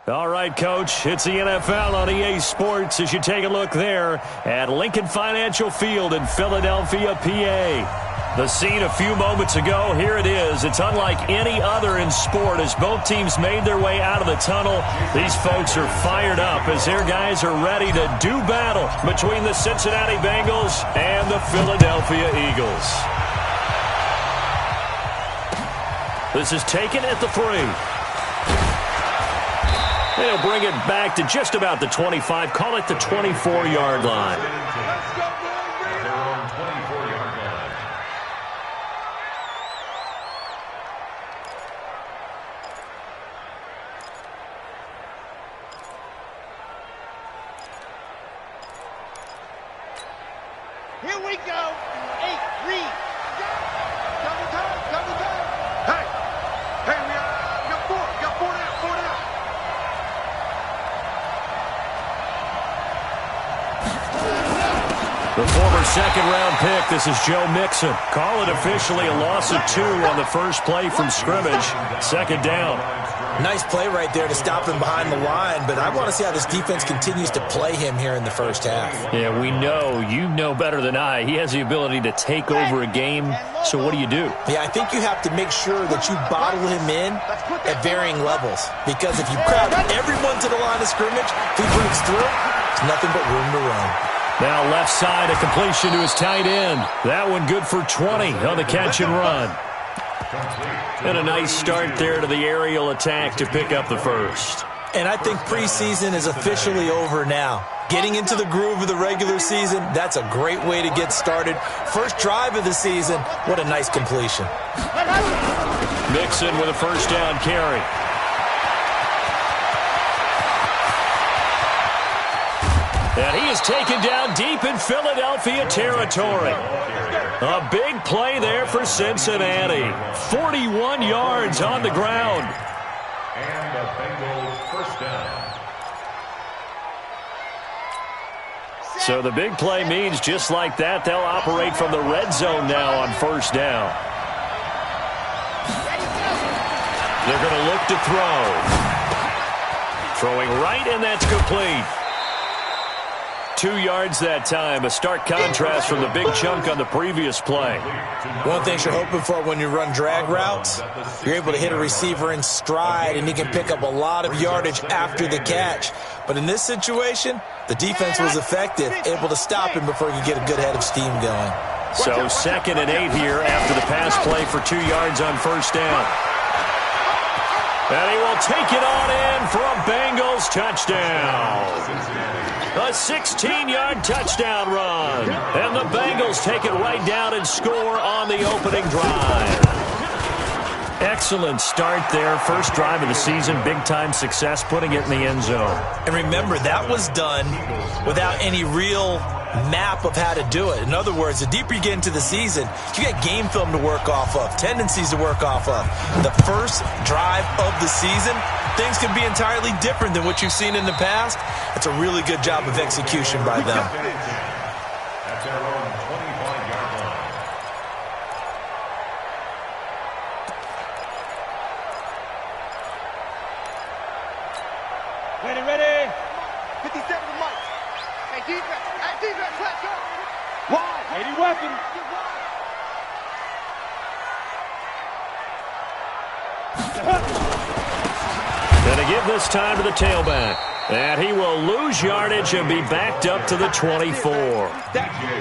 All right, Coach, it's the NFL on EA Sports as you take a look there at Lincoln Financial Field in Philadelphia, PA. The scene a few moments ago, here it is. It's unlike any other in sport as both teams made their way out of the tunnel. These folks are fired up as their guys are ready to do battle between the Cincinnati Bengals and the Philadelphia Eagles. This is taken at the 3. They'll bring it back to just about the 25. Call it the 24-yard line. Let's go, their own 24-yard line. Here we go. 8, read. Double time, double time. Hey, we got four down, four down. The former second-round pick, this is Joe Mixon. Call it officially a loss of 2 on the first play from scrimmage. Second down. Nice play right there to stop him behind the line, but I want to see how this defense continues to play him here in the first half. Yeah, we know. You know better than I. He has the ability to take over a game, so what do you do? Yeah, I think you have to make sure that you bottle him in at varying levels, because if you crowd everyone to the line of scrimmage, if he breaks through, it's nothing but room to run. Now left side, a completion to his tight end. That one good for 20 on the catch and run. And a nice start there to the aerial attack to pick up the first. And I think preseason is officially over now. Getting into the groove of the regular season, that's a great way to get started. First drive of the season, what a nice completion. Mixon with a first down carry. And he is taken down deep in Philadelphia territory. A big play there for Cincinnati. 41 yards on the ground. And the Bengals first down. So the big play means just like that, they'll operate from the red zone now on first down. They're going to look to throw. Throwing right, and that's complete. 2 yards that time, a stark contrast from the big chunk on the previous play. One thing you're hoping for when you run drag routes, you're able to hit a receiver in stride, and he can pick up a lot of yardage after the catch. But in this situation, the defense was effective, able to stop him before he could get a good head of steam going. So 2nd and 8 here after the pass play for 2 yards on first down. And he will take it on in for a Bengals touchdown. A 16-yard touchdown run. And the Bengals take it right down and score on the opening drive. Excellent start there. First drive of the season. Big-time success putting it in the end zone. And remember, that was done without any real map of how to do it. In other words, the deeper you get into the season, you get game film to work off of, tendencies to work off of. The first drive of the season, things can be entirely different than what you've seen in the past. It's a really good job of execution by them. That's their own 25-yard line. Ready. 57 to Mike. Hey, defense, let's go. Wide. 80 weapon. And to give this time to the tailback. And he will lose yardage and be backed up to the 24.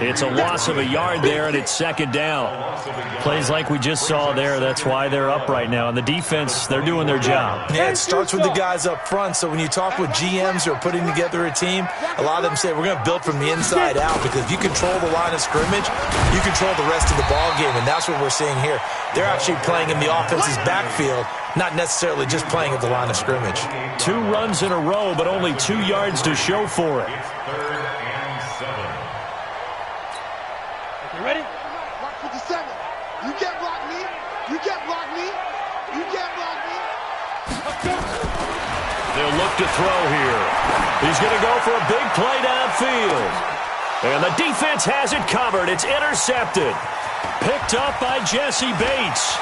It's a loss of a yard there, and it's second down. Plays like we just saw there, that's why they're up right now. And the defense, they're doing their job. Yeah, it starts with the guys up front. So when you talk with GMs who are putting together a team, a lot of them say we're going to build from the inside out, because if you control the line of scrimmage, you control the rest of the ball game, and that's what we're seeing here. They're actually playing in the offense's backfield, not necessarily just playing at the line of scrimmage. 2 runs in a row, but only 2 yards to show for it. It's 3rd and 7. You ready? Block 57. You can't block me. You can't block me. You can't block me. They'll look to throw here. He's going to go for a big play downfield. And the defense has it covered. It's intercepted. Picked up by Jesse Bates.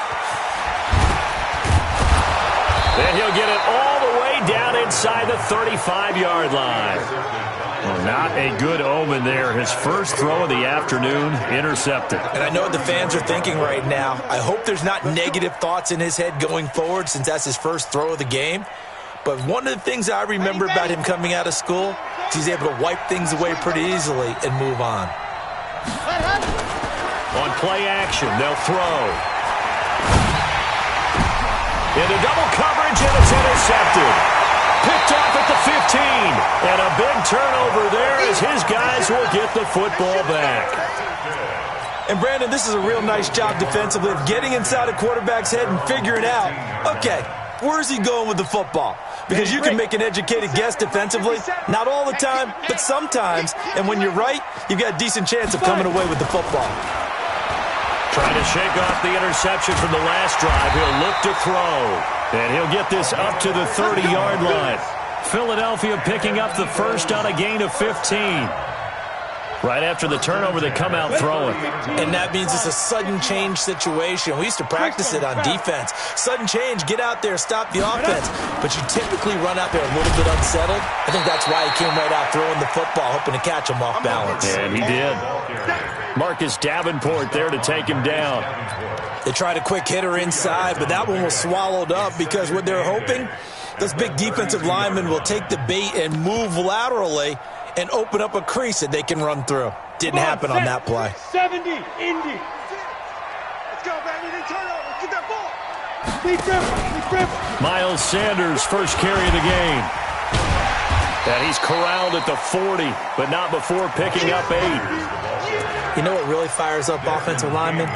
And he'll get it all the way down inside the 35-yard line. Well, not a good omen there. His first throw of the afternoon intercepted. And I know what the fans are thinking right now. I hope there's not negative thoughts in his head going forward since that's his first throw of the game. But one of the things I remember about him coming out of school is he's able to wipe things away pretty easily and move on. On play action, they'll throw. Into double coverage, and it's intercepted. Picked off at the 15. And a big turnover there as his guys will get the football back. And, Brandon, this is a real nice job defensively of getting inside a quarterback's head and figuring out, okay, where's he going with the football? Because you can make an educated guess defensively, not all the time, but sometimes. And when you're right, you've got a decent chance of coming away with the football. Trying to shake off the interception from the last drive. He'll look to throw. And he'll get this up to the 30-yard line. Philadelphia picking up the first on a gain of 15. Right after the turnover, they come out throwing. And that means it's a sudden change situation. We used to practice it on defense. Sudden change, get out there, stop the offense. But you typically run out there a little bit unsettled. I think that's why he came right out throwing the football, hoping to catch him off balance. And he did. Marcus Davenport there to take him down. They tried a quick hitter inside, but that one was swallowed up because what they're hoping, those big defensive linemen will take the bait and move laterally and open up a crease that they can run through. Didn't happen on that play. 70, Indy. Let's go, baby. They turn over. Let's get that ball. Big grip. Miles Sanders, first carry of the game. And he's corralled at the 40, but not before picking up 8. You know what really fires up offensive linemen?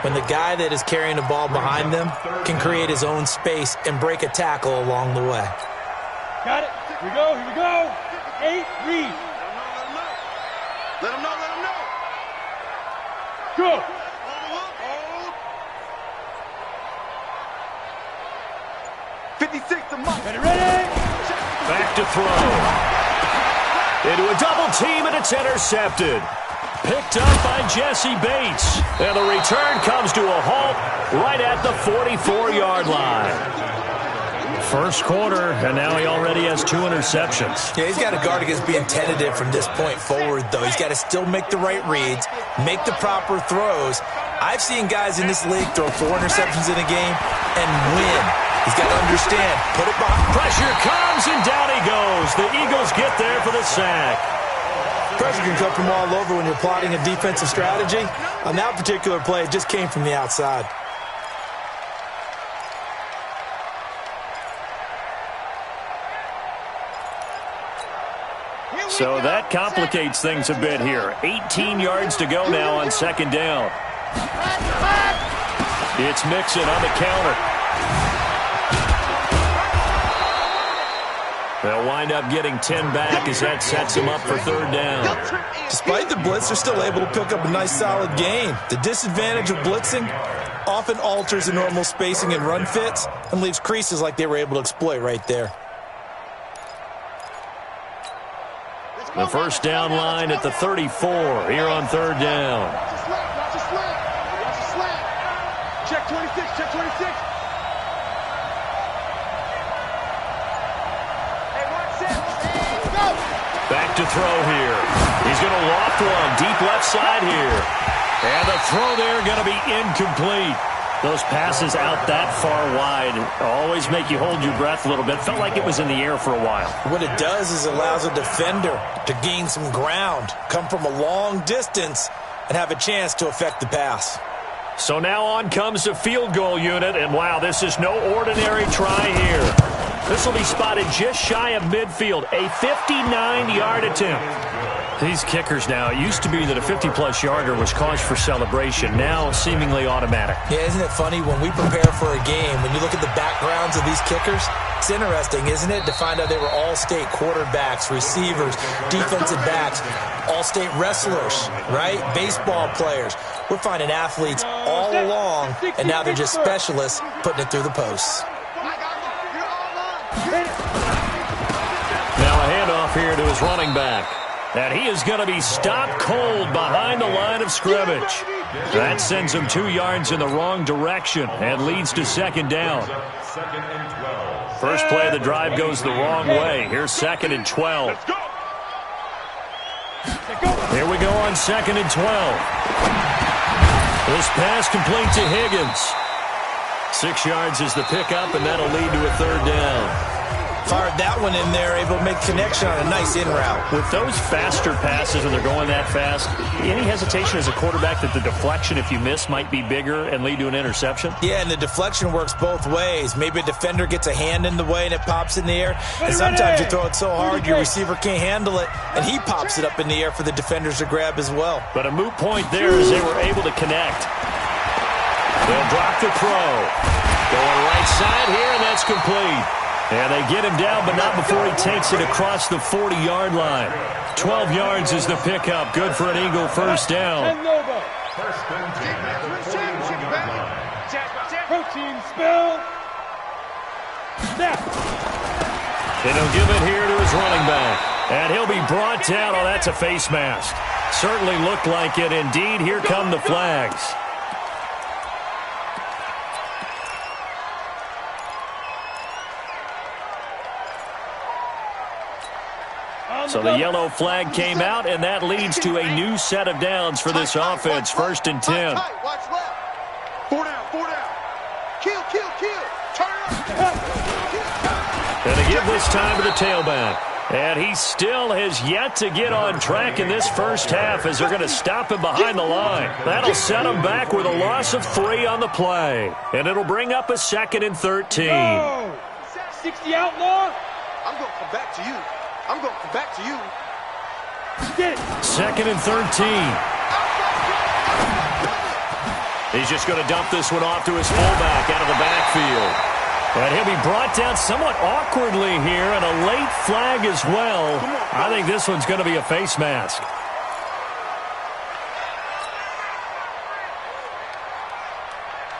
When the guy that is carrying the ball behind them can create his own space and break a tackle along the way. Got it. Here we go. 8, read. Let him know. Go. 56 to Mike. Ready. Back to throw. Into a double team, and it's intercepted. Picked up by Jesse Bates. And the return comes to a halt right at the 44-yard line. First quarter, and now he already has 2 interceptions. Yeah, he's got to guard against being tentative from this point forward, though. He's got to still make the right reads, make the proper throws. I've seen guys in this league throw 4 interceptions in a game and win. He's got to understand, put it behind. Pressure comes, and down he goes. The Eagles get there for the sack. Pressure can come from all over when you're plotting a defensive strategy. On that particular play, it just came from the outside. So that complicates things a bit here. 18 yards to go now on second down. It's Mixon on the counter. They'll wind up getting 10 back as that sets them up for third down. Despite the blitz, they're still able to pick up a nice solid gain. The disadvantage of blitzing often alters the normal spacing and run fits and leaves creases like they were able to exploit right there. The first down line at the 34 here on third down. Watch the slant. Check 26. Hey, watch it. Go. Back to throw here. He's going to loft one deep left side here. And the throw there going to be incomplete. Those passes out that far wide always make you hold your breath a little bit. Felt like it was in the air for a while. What it does is it allows a defender to gain some ground, come from a long distance, and have a chance to affect the pass. So now on comes the field goal unit, and wow, this is no ordinary try here. This will be spotted just shy of midfield, a 59-yard attempt. These kickers now, it used to be that a 50-plus yarder was cause for celebration, now seemingly automatic. Yeah, isn't it funny when we prepare for a game, when you look at the backgrounds of these kickers, it's interesting, isn't it, to find out they were all-state quarterbacks, receivers, defensive backs, all-state wrestlers, right? Baseball players. We're finding athletes all along, and now they're just specialists putting it through the posts. Now a handoff here to his running back. And he is going to be stopped cold behind the line of scrimmage. That sends him 2 yards in the wrong direction and leads to second down. Second and 12. First play of the drive goes the wrong way. Here's second and 12. Here we go on second and 12. This pass complete to Higgins. 6 yards is the pickup, and that'll lead to a third down. Fired that one in there, able to make connection on a nice in route. With those faster passes when they're going that fast, any hesitation as a quarterback that the deflection, if you miss, might be bigger and lead to an interception? Yeah, and the deflection works both ways. Maybe a defender gets a hand in the way and it pops in the air. And sometimes you throw it so hard your receiver can't handle it, and he pops it up in the air for the defenders to grab as well. But a moot point there as they were able to connect. They'll drop the throw. Going right side here, and that's complete. And they get him down, but not before he takes it across the 40-yard line. 12 yards is the pickup. Good for an Eagle first down. First and 10 at the 41-yard line. Protein spill. Snap. And he'll give it here to his running back. And he'll be brought down. Oh, that's a face mask. Certainly looked like it. Indeed, here come the flags. So the yellow flag came out, and that leads to a new set of downs for this offense. First and 10. Watch left. 4 down, 4 down. Kill. Turn up. And they give this time to the tailback. And he still has yet to get on track in this first half as they're going to stop him behind the line. That'll set him back with a loss of 3 on the play. And it'll bring up a second and 13. No. 60 outlaw. I'm going to come back to you. Get it. Second and 13. He's just going to dump this one off to his fullback out of the backfield. And he'll be brought down somewhat awkwardly here, and a late flag as well. I think this one's going to be a face mask.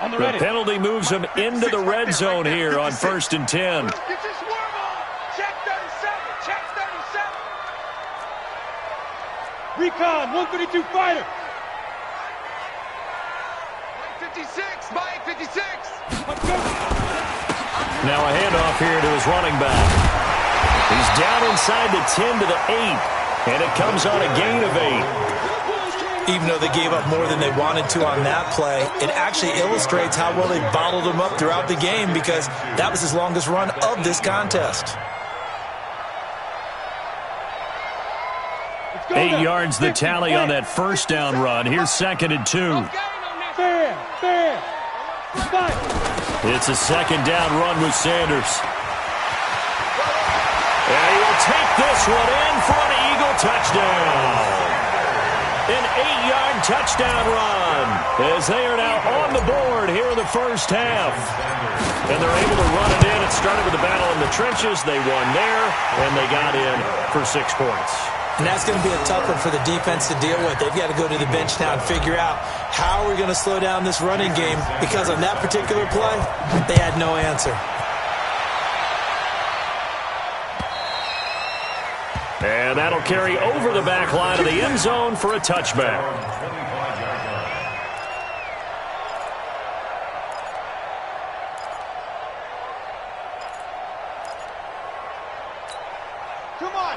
The penalty moves him into the red zone here on first and 10. Get your swerve on. Check 37. Check 37. Recon, 132 fighter. 56. By 56. Let's go. Now a handoff here to his running back. He's down inside the 10 to the 8, and it comes on a gain of 8. Even though they gave up more than they wanted to on that play, it actually illustrates how well they bottled him up throughout the game, because that was his longest run of this contest. 8 yards the tally on that first down run. Here's second and 2. Fair. It's a second down run with Sanders. And he will take this one in for an Eagle touchdown. An 8-yard touchdown run as they are now on the board here in the first half. And they're able to run it in. It started with a battle in the trenches. They won there, and they got in for 6 points. And that's going to be a tough one for the defense to deal with. They've got to go to the bench now and figure out how we're going to slow down this running game, because on that particular play, they had no answer. And that'll carry over the back line of the end zone for a touchback.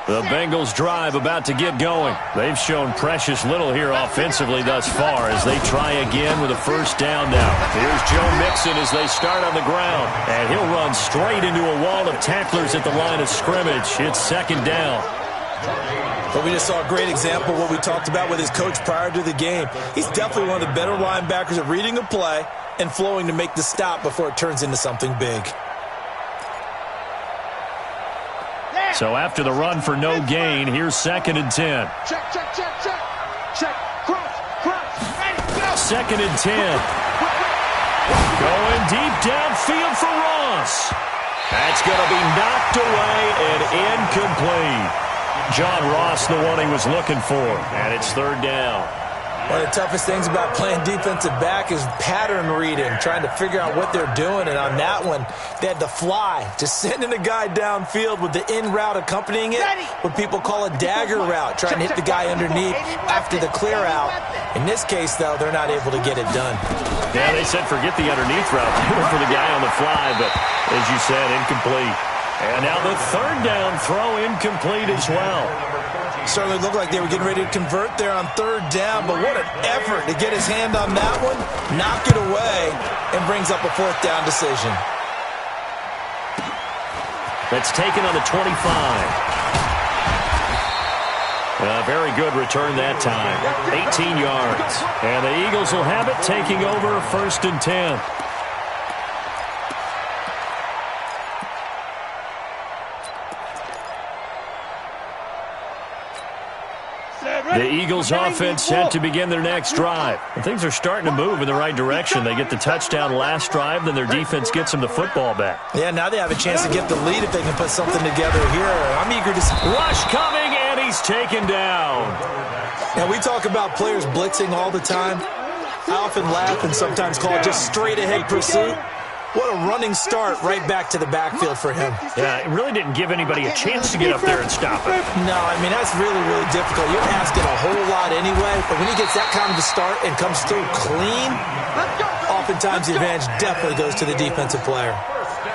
The Bengals drive about to get going. They've shown precious little here offensively thus far as they try again with a first down now. Here's Joe Mixon as they start on the ground. And he'll run straight into a wall of tacklers at the line of scrimmage. It's second down. But we just saw a great example of what we talked about with his coach prior to the game. He's definitely one of the better linebackers at reading a play and flowing to make the stop before it turns into something big. So after the run for no gain, here's second and 10. Check. Cross. Second and 10. Going deep downfield for Ross. That's going to be knocked away and incomplete. John Ross, the one he was looking for, and it's third down. One of the toughest things about playing defensive back is pattern reading, trying to figure out what they're doing. And on that one, they had to fly, just sending a guy downfield with the in route accompanying it, what people call a dagger route, trying to hit the guy underneath after the clear out. In this case, though, they're not able to get it done. Yeah, they said forget the underneath route. They went for the guy on the fly, but as you said, incomplete. And now the third down throw incomplete as well. Certainly looked like they were getting ready to convert there on third down, but what an effort to get his hand on that one, knock it away, and brings up a fourth down decision. That's taken on the 25. A very good return that time. 18 yards. And the Eagles will have it, taking over 1st and 10. The Eagles offense set to begin their next drive. And things are starting to move in the right direction. They get the touchdown last drive, then their defense gets them the football back. Yeah, now they have a chance to get the lead if they can put something together here. I'm eager to see. Rush coming, and he's taken down. Now, we talk about players blitzing all the time. I often laugh and sometimes call it just straight-ahead pursuit. What a running start right back to the backfield for him. Yeah, it really didn't give anybody a chance to get up there and stop it. No, I mean, that's really, really difficult. You're asking a whole lot anyway, but when he gets that kind of a start and comes through clean, oftentimes the advantage definitely goes to the defensive player.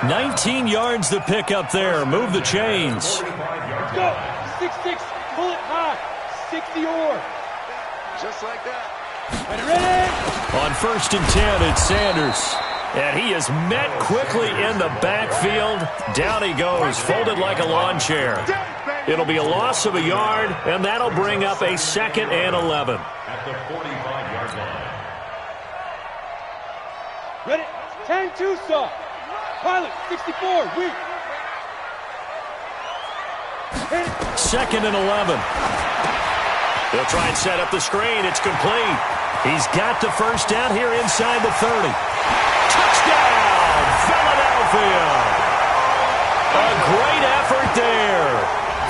19 yards to pick up there. Move the chains. Let's go. 6-6, pull it high. 60 or. Just like that. Ready? On 1st and 10, it's Sanders. And he is met quickly in the backfield. Down he goes, folded like a lawn chair. It'll be a loss of a yard, and that'll bring up a 2nd and 11. At the 45-yard line. Ready? 10-2 stop. Pilot, 64, weak. 2nd and 11. They'll try and set up the screen. It's complete. He's got the first down here inside the 30. Touchdown, Philadelphia. A great effort there.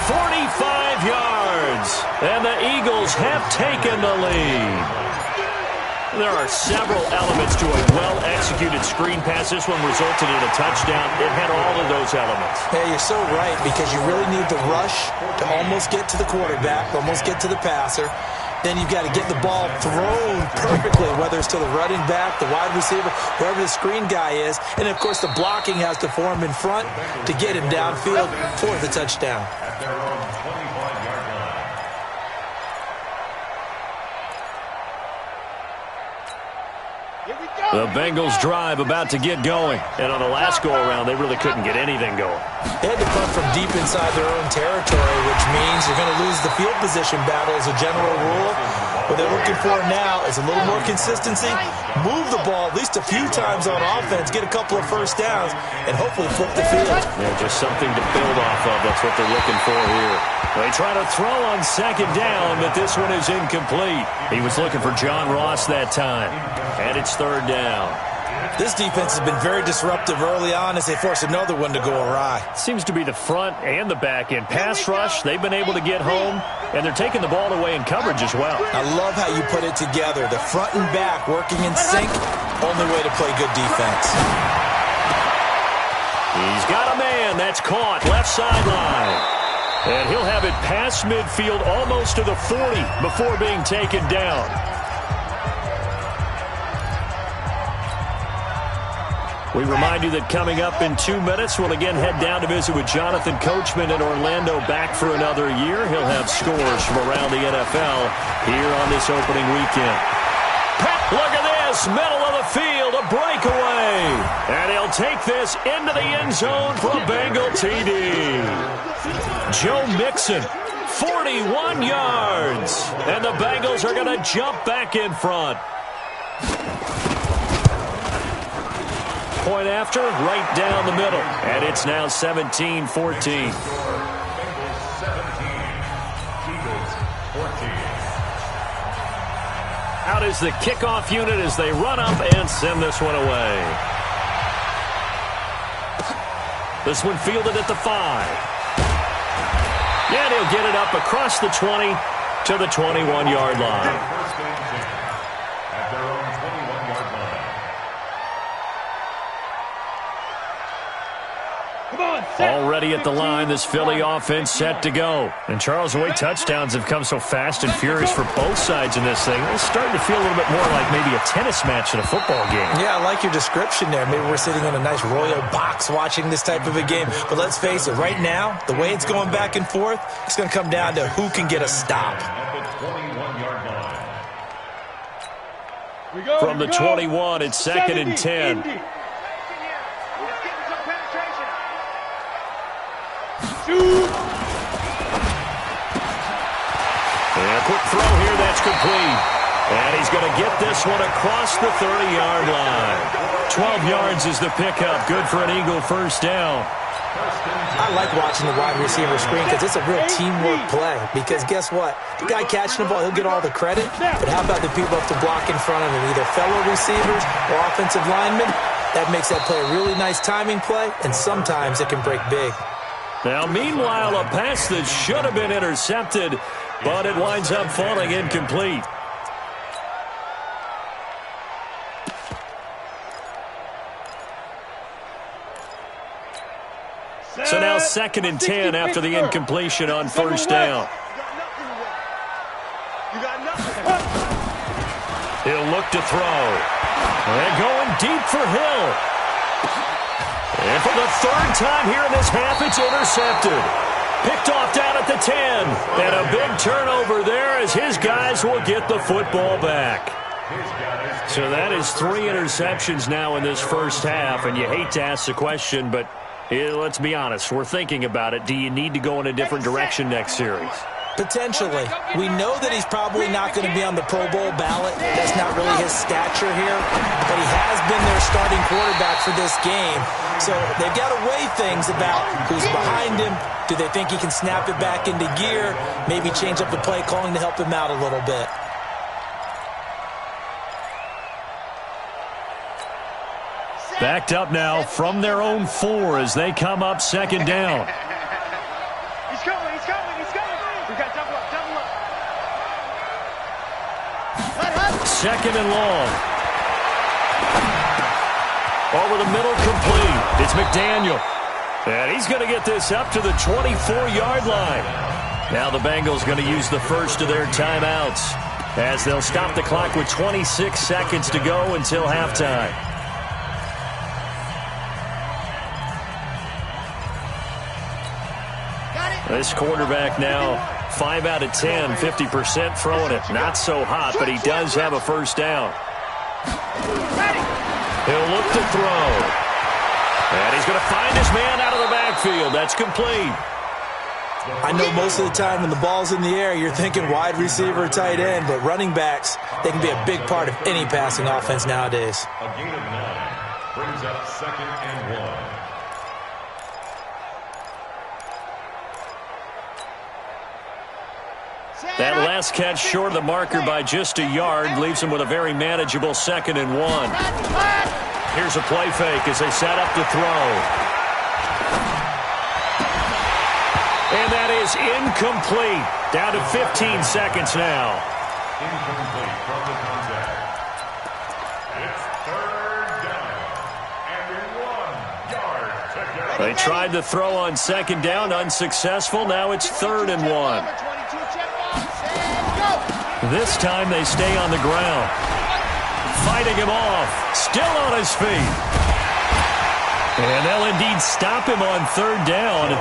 45 yards. And the Eagles have taken the lead. There are several elements to a well-executed screen pass. This one resulted in a touchdown. It had all of those elements. Yeah, you're so right, because you really need the rush to almost get to the quarterback, almost get to the passer. Then you've got to get the ball thrown perfectly, whether it's to the running back, the wide receiver, wherever the screen guy is. And, of course, the blocking has to form in front to get him downfield for the touchdown. At their own 25-yard line. Here we go. The Bengals drive about to get going. And on the last go-around, they really couldn't get anything going. They had to punt from deep inside their own territory, which means you're going to lose the field position battle as a general rule. What they're looking for now is a little more consistency, move the ball at least a few times on offense, get a couple of first downs, and hopefully flip the field. Yeah, just something to build off of. That's what they're looking for here. They try to throw on 2nd down, but this one is incomplete. He was looking for John Ross that time. And it's 3rd down. This defense has been very disruptive early on as they force another one to go awry. Seems to be the front and the back end. Pass rush, they've been able to get home, and they're taking the ball away in coverage as well. I love how you put it together. The front and back working in sync, only way to play good defense. He's got a man. That's caught. Left sideline. And he'll have it past midfield almost to the 40 before being taken down. We remind you that coming up in 2 minutes, we'll again head down to visit with Jonathan Coachman in Orlando, back for another year. He'll have scores from around the NFL here on this opening weekend. Look at this, middle of the field, a breakaway. And he'll take this into the end zone for a Bengal TD. Joe Mixon, 41 yards. And the Bengals are going to jump back in front. Point after, right down the middle. And it's now 17-14. Bengals 17, Eagles 14. Out is the kickoff unit as they run up and send this one away. This one fielded at the 5. And he'll get it up across the 20 to the 21-yard line. Already at the line, this Philly offense set to go. And Charles, the way touchdowns have come so fast and furious for both sides in this thing, it's starting to feel a little bit more like maybe a tennis match in a football game. Yeah, I like your description there. Maybe we're sitting in a nice royal box watching this type of a game. But let's face it, right now, the way it's going back and forth, it's going to come down to who can get a stop. From the 21, it's 2nd and 10. And a quick throw here, that's complete. And he's going to get this one across the 30-yard line. 12 yards is the pickup. Good for an Eagle first down. I like watching the wide receiver screen because it's a real teamwork play. Because guess what? The guy catching the ball, he'll get all the credit. But how about the people up to block in front of him, either fellow receivers or offensive linemen? That makes that play a really nice timing play, and sometimes it can break big. Now, meanwhile, a pass that should have been intercepted, but it winds up falling incomplete. So now 2nd and 10 after the incompletion on first down. He'll look to throw. And going deep for Hill. And for the 3rd time here in this half, it's intercepted. Picked off down at the 10. And a big turnover there as his guys will get the football back. So that is 3 interceptions now in this first half. And you hate to ask the question, but let's be honest. We're thinking about it. Do you need to go in a different direction next series? Potentially. We know that he's probably not going to be on the Pro Bowl ballot. That's not really his stature here. But he has been their starting quarterback for this game. So they've got to weigh things about who's behind him. Do they think he can snap it back into gear? Maybe change up the play calling to help him out a little bit. Backed up now from their own 4 as they come up 2nd down. He's coming, he's coming, he's coming. We got double up, double up. 2nd and long. Over the middle, complete. It's McDaniel. And he's going to get this up to the 24-yard line. Now the Bengals going to use the first of their timeouts as they'll stop the clock with 26 seconds to go until halftime. This quarterback now 5 out of 10, 50% throwing it. Not so hot, but he does have a first down. He'll look to throw. And he's going to find his man out of the backfield. That's complete. I know most of the time when the ball's in the air, you're thinking wide receiver, tight end, but running backs, they can be a big part of any passing offense nowadays. A gain of 9 brings up 2nd and 1. That last catch short of the marker by just a yard leaves him with a very manageable 2nd and 1. Here's a play fake as they set up to throw. And that is incomplete. Down to 15 seconds now. Incomplete from the contact. It's 3rd down and 1 yard to go. They tried to throw on 2nd down, unsuccessful. Now it's 3rd and 1. This time they stay on the ground. Fighting him off. Still on his feet. And they'll indeed stop him on 3rd down.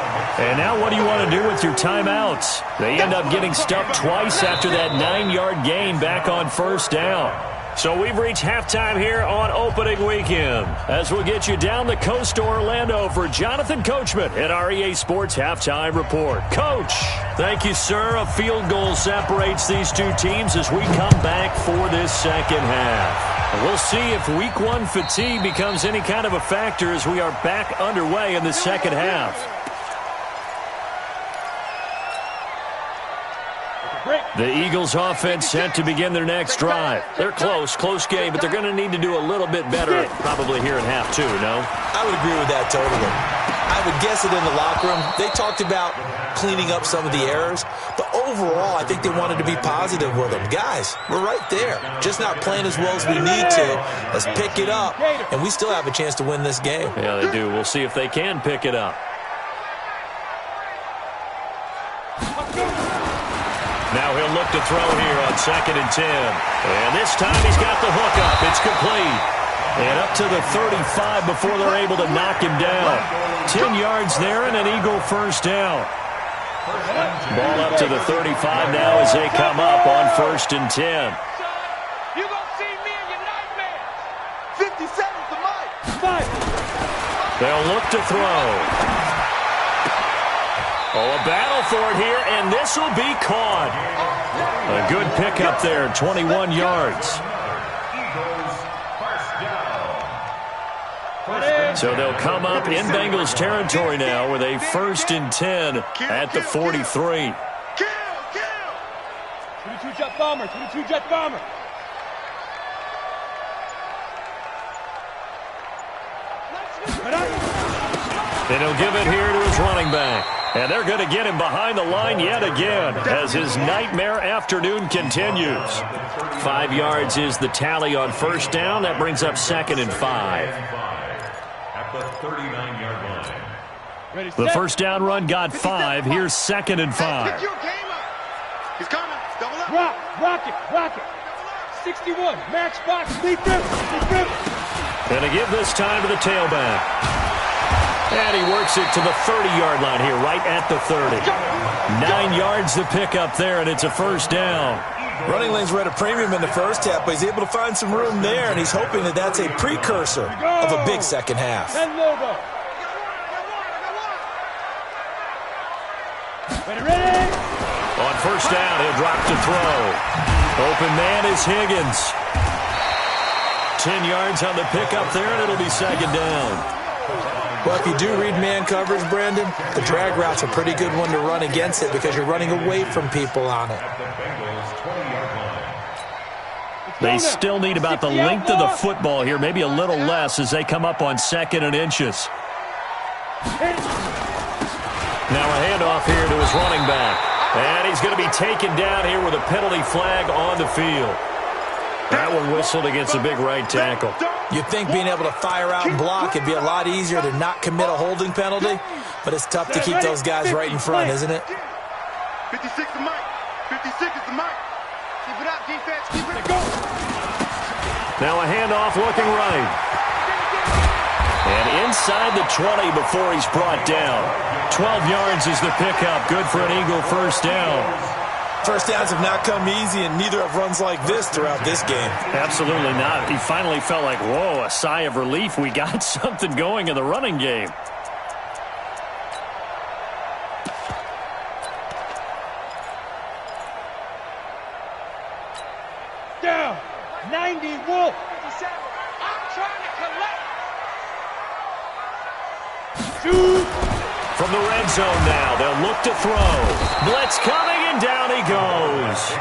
And now what do you want to do with your timeouts? They end up getting stuck twice after that 9-yard gain back on 1st down. So we've reached halftime here on opening weekend as we'll get you down the coast to Orlando for Jonathan Coachman at our EA Sports Halftime Report. Coach, thank you, sir. A field goal separates these two teams as we come back for this 2nd half. And we'll see if Week 1 fatigue becomes any kind of a factor as we are back underway in the 2nd half. The Eagles offense set to begin their next drive. They're close game, but they're going to need to do a little bit better probably here in half 2, no? I would agree with that totally. I would guess it in the locker room. They talked about cleaning up some of the errors, but overall, I think they wanted to be positive with them. Guys, we're right there. Just not playing as well as we need to. Let's pick it up, and we still have a chance to win this game. Yeah, they do. We'll see if they can pick it up. Now he'll look to throw here on 2nd and 10. And this time he's got the hook up. It's complete. And up to the 35 before they're able to knock him down. 10 yards there and an Eagle first down. Ball up to the 35 now as they come up on 1st and 10. You gonna see me in your nightmares. 57's the mic. They'll look to throw. Oh, a battle for it here, and this will be caught. A good pickup there, 21 yards. So they'll come up in Bengals territory now with a 1st and 10 at the 43. 22 jet bomber, 22 jet bomber. And he'll give it here to his running back. And they're going to get him behind the line yet again as his nightmare afternoon continues. 5 yards is the tally on 1st down. That brings up 2nd and 5. At the 39-yard line. The 1st down run got 5. Here's 2nd and 5. He's coming. Double up. Rock it. 61. Match box. Leap him. And to give this time to the tailback. And he works it to the 30-yard line here, right at the 30. 9 yards to pick up there, and it's a 1st down. Running lanes were at a premium in the first half, but he's able to find some room there, and he's hoping that that's a precursor of a big second half. Ready. On 1st down, he'll drop to throw. Open man is Higgins. 10 yards on the pickup there, and it'll be 2nd down. Well, if you do read man coverage, Brandon, the drag route's a pretty good one to run against it because you're running away from people on it. They still need about the length of the football here, maybe a little less as they come up on 2nd and inches. Now a handoff here to his running back. And he's going to be taken down here with a penalty flag on the field. That one whistled against a big right tackle. You'd think being able to fire out and block would be a lot easier to not commit a holding penalty, but it's tough to keep those guys right in front, isn't it? 56 the mic. 56 is the mic. Keep it up, defense. Keep it up. Now a handoff looking right. And inside the 20 before he's brought down. 12 yards is the pickup. Good for an Eagle 1st down. First downs have not come easy, and neither have runs like this throughout this game. Absolutely not. He finally felt like, whoa, a sigh of relief. We got something going in the running game. Down. 90 Wolf. 57. I'm trying to collect. Shoot. From the red zone now, they'll look to throw. Blitz coming, and down he goes.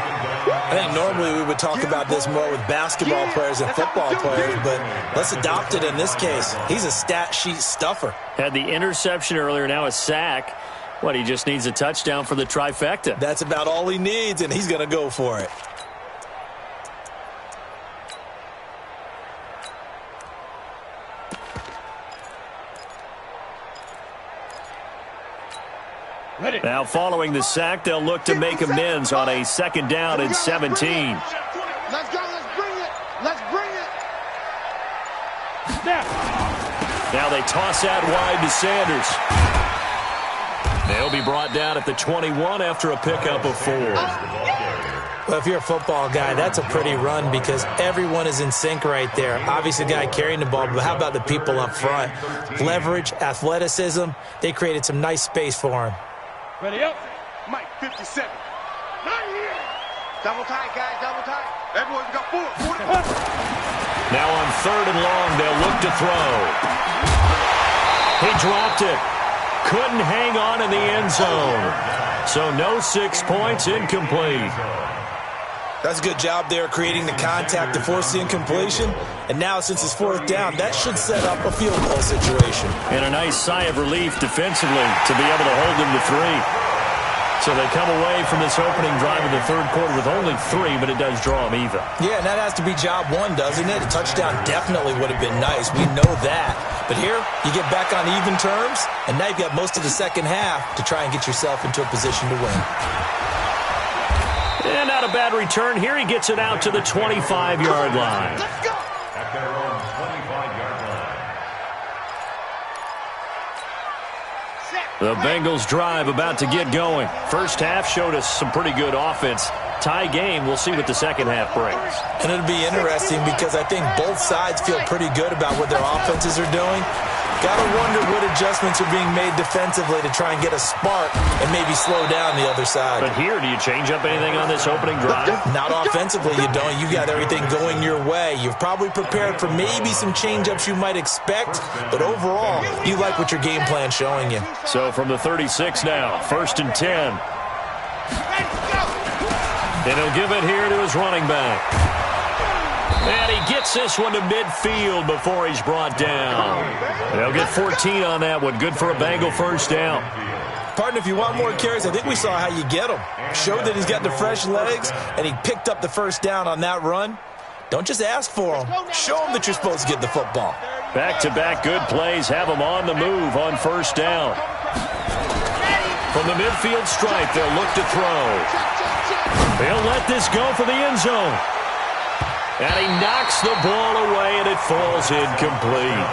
I think normally we would talk about this more with basketball players and football players, but let's adopt it in this case. He's a stat sheet stuffer. Had the interception earlier, now a sack. What, he just needs a touchdown for the trifecta. That's about all he needs, and he's going to go for it. Ready. Now following the sack, they'll look to make amends on a 2nd down and 17. Let's go. Let's bring it. Let's bring it. Now they toss that wide to Sanders. They'll be brought down at the 21 after a pickup of 4. Well, if you're a football guy, that's a pretty run because everyone is in sync right there. Obviously, the guy carrying the ball, but how about the people up front? Leverage, athleticism, they created some nice space for him. Ready up. Mike, 57. Not here. Double tight, guys. Double tight. Everyone's got 4. Now on 3rd and long, they'll look to throw. He dropped it. Couldn't hang on in the end zone. So no 6 points, incomplete. That's a good job there creating the contact to force the incompletion. And now, since it's fourth down, that should set up a field goal situation. And a nice sigh of relief defensively to be able to hold them to 3. So they come away from this opening drive of the third quarter with only 3, but it does draw them even. Yeah, and that has to be job one, doesn't it? A touchdown definitely would have been nice. We know that. But here, you get back on even terms, and now you've got most of the second half to try and get yourself into a position to win. And not a bad return here. He gets it out to the 25-yard line. Let's go. At their own 25-yard line. The Bengals drive about to get going. First half showed us some pretty good offense. Tie game. We'll see what the second half brings. And it'll be interesting because I think both sides feel pretty good about what their offenses are doing. Gotta wonder what adjustments are being made defensively to try and get a spark and maybe slow down the other side. But here, do you change up anything on this opening drive? Not offensively, you don't. You got everything going your way. You've probably prepared for maybe some change-ups you might expect, but overall, you like what your game plan's showing you. So from the 36 now, 1st and 10. And he'll give it here to his running back. And he gets this one to midfield before he's brought down. They'll get 14 on that one. Good for a Bengal first down. Partner, if you want more carries, I think we saw how you get them. Showed that he's got the fresh legs, and he picked up the first down on that run. Don't just ask for them. Show them that you're supposed to get the football. Back-to-back good plays have him on the move on first down. From the midfield stripe, they'll look to throw. They'll let this go for the end zone. And he knocks the ball away, and it falls incomplete.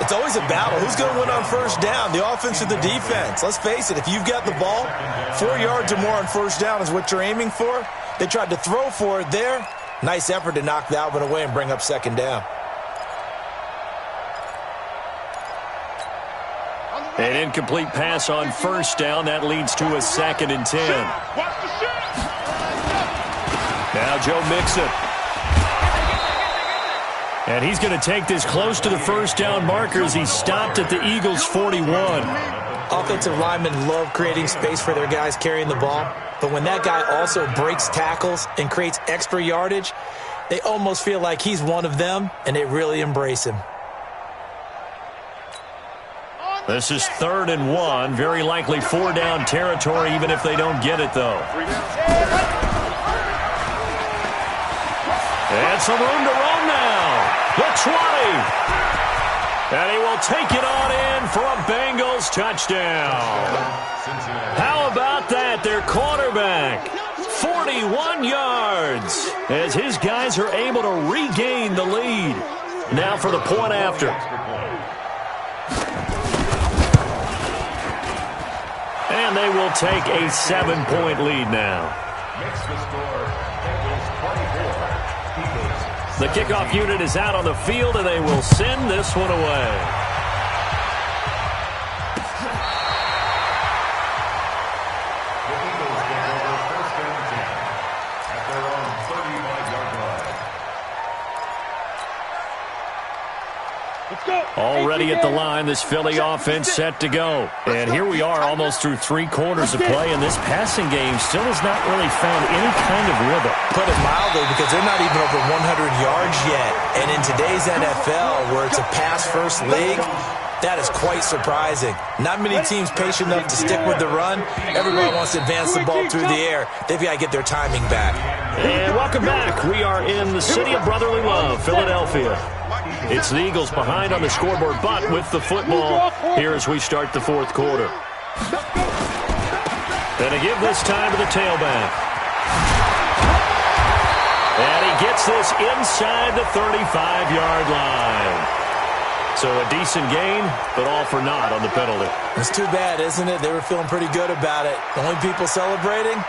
It's always a battle. Who's going to win on first down, the offense or the defense? Let's face it, if you've got the ball, 4 yards or more on first down is what you're aiming for. They tried to throw for it there. Nice effort to knock that one away and bring up second down. An incomplete pass on first down. That leads to a 2nd and 10. Now Joe Mixon. And he's going to take this close to the first down marker as he stopped at the Eagles' 41. Offensive linemen love creating space for their guys carrying the ball. But when that guy also breaks tackles and creates extra yardage, they almost feel like he's one of them, and they really embrace him. This is 3rd and 1. Very likely 4-down territory, even if they don't get it, though. And some room to run now. The 20. And he will take it on in for a Bengals touchdown. How about that? Their quarterback, 41 yards, as his guys are able to regain the lead. Now for the point after. And they will take a 7-point lead now. Makes the score Bengals 24, Eagles. The kickoff unit is out on the field, and they will send this one away. The Eagles take over 1st and 10 at their own 35-yard line. Let's go. Already at the line, this Philly offense set to go. And here we are almost through 3 quarters of play, and this passing game still has not really found any kind of rhythm. Put it mildly, because they're not even over 100 yards yet. And in today's NFL, where it's a pass-first league, that is quite surprising. Not many teams patient enough to stick with the run. Everybody wants to advance the ball through the air. They've got to get their timing back. And welcome back. We are in the city of brotherly love, Philadelphia. It's the Eagles behind on the scoreboard, but with the football here as we start the 4th quarter. And they give this time to the tailback. And he gets this inside the 35-yard line. So a decent gain, but all for naught on the penalty. It's too bad, isn't it? They were feeling pretty good about it. The only people celebrating,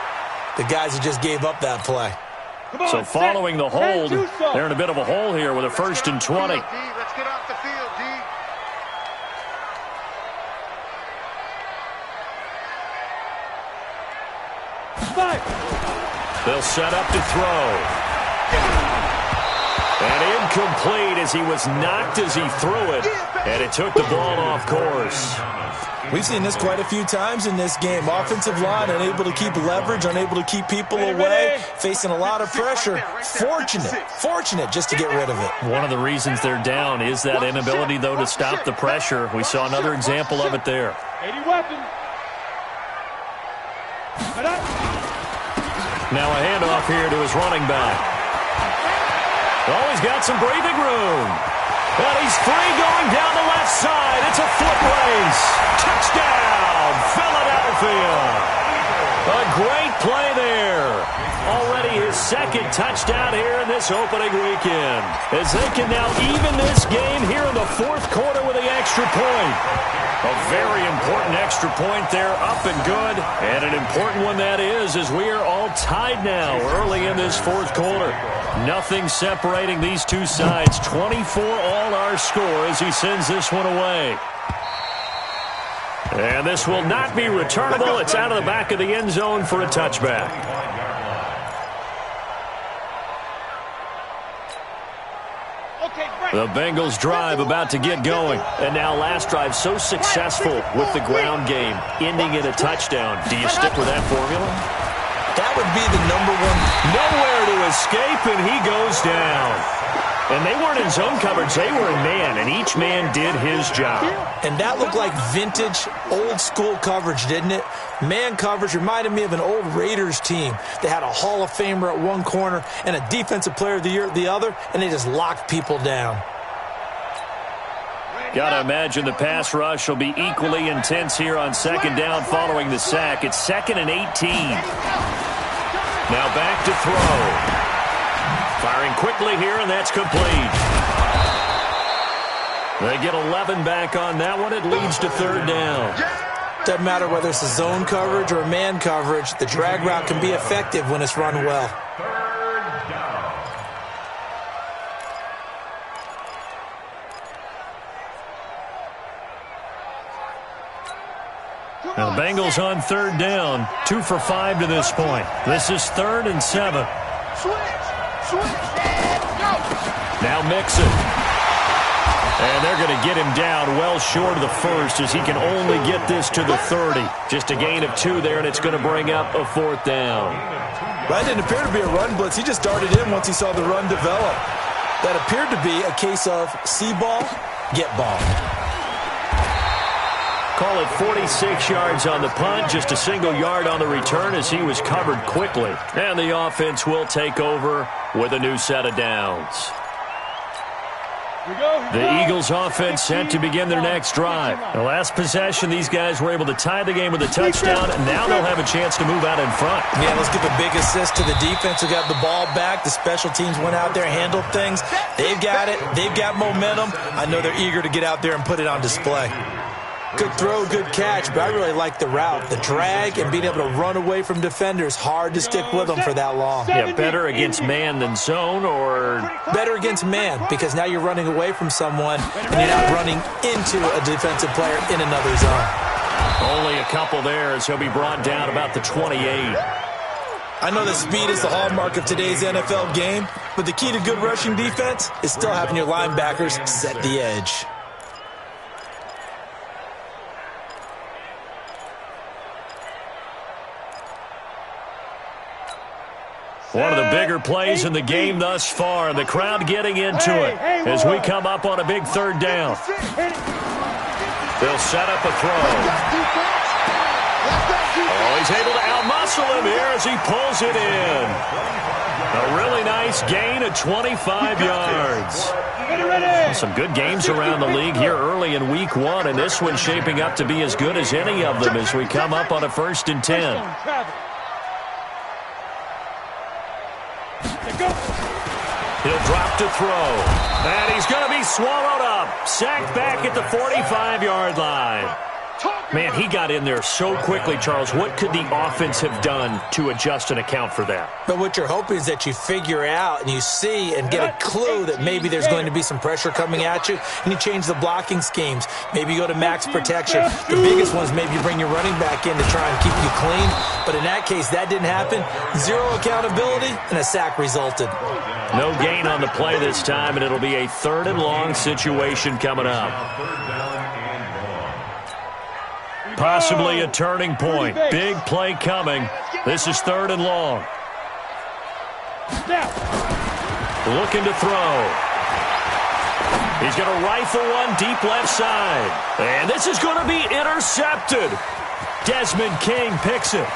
the guys who just gave up that play. So following the hold, they're in a bit of a hole here with a 1st and 20. Let's get off the field, D. They'll set up to throw. And incomplete as he was knocked as he threw it. And it took the ball off course. We've seen this quite a few times in this game. Offensive line unable to keep leverage, unable to keep people away, facing a lot of pressure. Fortunate just to get rid of it. One of the reasons they're down is that inability, though, to stop the pressure. We saw another example of it there. 80 weapons. Now a handoff here to his running back. Oh, he's got some breathing room. And he's free going down the left side. It's a foot race. Touchdown, Philadelphia. A great play there. Already his second touchdown here in this opening weekend. As they can now even this game here in the fourth quarter with the extra point. A very important extra point there, up and good. And an important one that is, as we are all tied now early in this fourth quarter. Nothing separating these two sides. 24 all our score as he sends this one away. And this will not be returnable. It's out of the back of the end zone for a touchback. The Bengals drive about to get going. And now last drive so successful with the ground game, ending in a touchdown. Do you stick with that formula? That would be the number one. Nowhere to escape, and he goes down. And they weren't in zone coverage. They were in man, and each man did his job. And that looked like vintage, old-school coverage, didn't it? Man coverage reminded me of an old Raiders team. They had a Hall of Famer at one corner and a Defensive Player of the Year at the other, and they just locked people down. Got to imagine the pass rush will be equally intense here on second down following the sack. It's 2nd and 18. Now back to throw. Firing quickly here, and that's complete. They get 11 back on that one. It leads to third down. Doesn't matter whether it's a zone coverage or a man coverage. The drag route can be effective when it's run well. Now the Bengals on third down. 2 for 5 to this point. This is 3rd and 7. Now Mixon. And they're going to get him down well short of the first as he can only get this to the 30. Just a gain of 2 there, and it's going to bring up a 4th down. That didn't appear to be a run blitz. He just darted in once he saw the run develop. That appeared to be a case of see ball, get ball. Call it 46 yards on the punt, just a single yard on the return as he was covered quickly. And the offense will take over with a new set of downs. The Eagles offense set to begin their next drive. The last possession, these guys were able to tie the game with a touchdown, and now they'll have a chance to move out in front. Yeah, let's give a big assist to the defense who got the ball back. The special teams went out there, handled things. They've got it. They've got momentum. I know they're eager to get out there and put it on display. Good throw, good catch, but I really like the route. The drag and being able to run away from defenders, hard to stick with them for that long. Yeah, better against man than zone, or better against man, because now you're running away from someone and you're not running into a defensive player in another zone. Only a couple there as he'll be brought down about the 28. I know that speed is the hallmark of today's NFL game, but the key to good rushing defense is still having your linebackers set the edge. One of the bigger plays in the game thus far, and the crowd getting into it as we come up on a big third down. They'll set up a throw. Oh, he's able to outmuscle him here as he pulls it in. A really nice gain of 25 yards. Some good games around the league here early in week 1, and this one's shaping up to be as good as any of them as we come up on a 1st and 10. He'll drop to throw. And he's going to be swallowed up. Sacked back at the 45-yard line. Man, he got in there so quickly, Charles. What could the offense have done to adjust and account for that? But what you're hoping is that you figure out and you see and get a clue that maybe there's going to be some pressure coming at you, and you change the blocking schemes. Maybe you go to max protection. The biggest one is maybe you bring your running back in to try and keep you clean. But in that case, that didn't happen. Zero accountability, and a sack resulted. No gain on the play this time, and it'll be a 3rd and long situation coming up. Possibly a turning point. Big play coming. This is 3rd and long. Looking to throw. He's going to rifle one deep left side. And this is going to be intercepted. Desmond King picks it.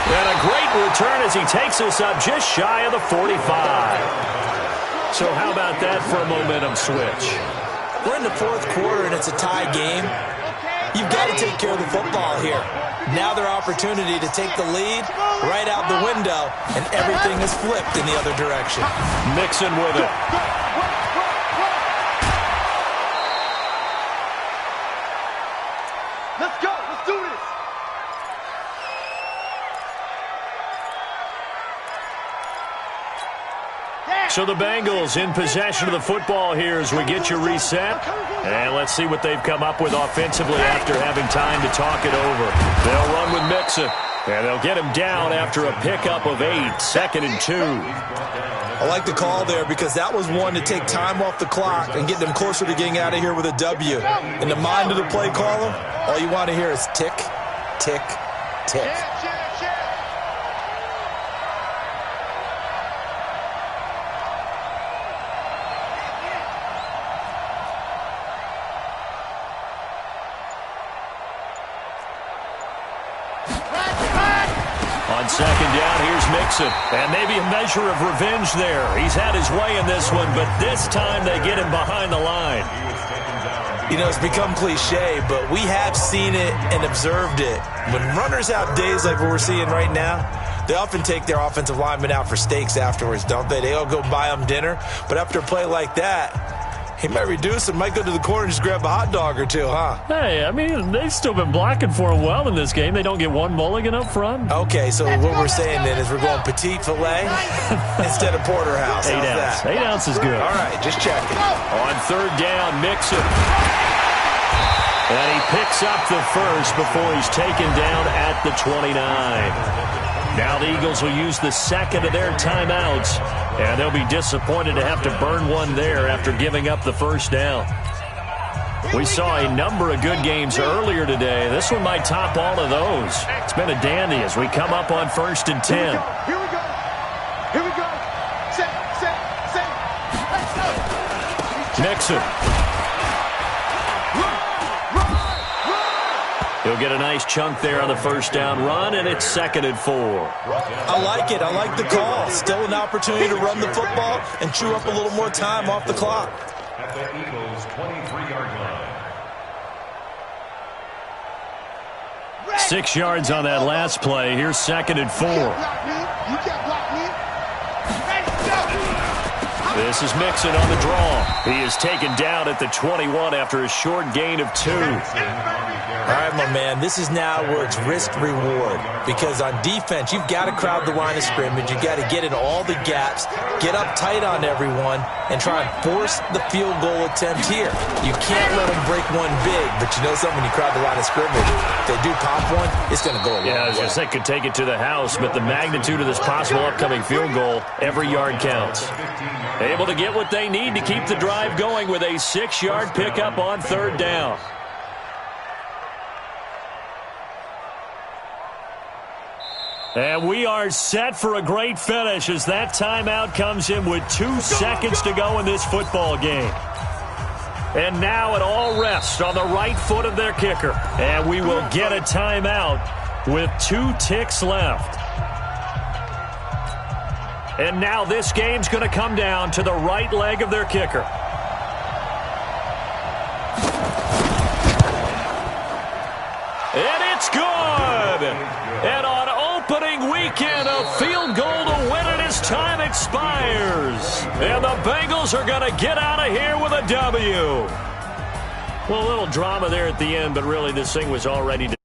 And a great return as he takes us up just shy of the 45. So how about that for a momentum switch? We're in the 4th quarter, and it's a tie game. You've got to take care of the football here. Now their opportunity to take the lead right out the window, and everything is flipped in the other direction. Mixon with it. Let's go. Let's do this. So the Bengals in possession of the football here as we get you reset. And let's see what they've come up with offensively after having time to talk it over. They'll run with Mixon. And they'll get him down after a pickup of 8, 2nd and 2. I like the call there because that was one to take time off the clock and get them closer to getting out of here with a W. In the mind of the play caller, all you want to hear is tick, tick, tick. On 2nd down, here's Mixon. And maybe a measure of revenge there. He's had his way in this one, but this time they get him behind the line. You know, it's become cliche, but we have seen it and observed it. When runners have days like what we're seeing right now, they often take their offensive linemen out for steaks afterwards, don't they? They all go buy them dinner. But after a play like that, he might reduce and might go to the corner and just grab a hot dog or two, huh? Hey, I mean, they've still been blocking for him well in this game. They don't get one mulligan up front. Okay, so what we're saying then is we're going petite filet instead of porterhouse. 8 ounce. 8 ounce is good. All right, just checking. On 3rd down, Mixon. And he picks up the first before he's taken down at the 29. Now the Eagles will use the 2nd of their timeouts, and they'll be disappointed to have to burn one there after giving up the 1st down. We saw a number of good games earlier today. This one might top all of those. It's been a dandy as we come up on 1st and 10. Here we go. Here we go. Set. Let's go. Mixon. He'll get a nice chunk there on the 1st down run, and it's 2nd and 4. I like it. I like the call. Still an opportunity to run the football and chew up a little more time off the clock. At the Eagles' 23-yard line. 6 yards on that last play. Here's 2nd and 4. You can't block me. This is Mixon on the draw. He is taken down at the 21 after a short gain of 2. All right, my man, this is now where it's risk-reward. Because on defense, you've got to crowd the line of scrimmage. You've got to get in all the gaps, get up tight on everyone, and try and force the field goal attempt here. You can't let them break one big, but you know something, when you crowd the line of scrimmage, if they do pop one, it's going to go a long way. Yeah, I was going to say, could take it to the house, but the magnitude of this possible upcoming field goal, every yard counts. Able to get what they need to keep the drive going with a 6-yard pickup on 3rd down. And we are set for a great finish as that timeout comes in with 2 seconds to go in this football game. And now it all rests on the right foot of their kicker. And we will get a timeout with 2 ticks left. And now this game's going to come down to the right leg of their kicker. And it's good! And on opening weekend, a field goal to win it as time expires. And the Bengals are going to get out of here with a W. Well, a little drama there at the end, but really this thing was already decided.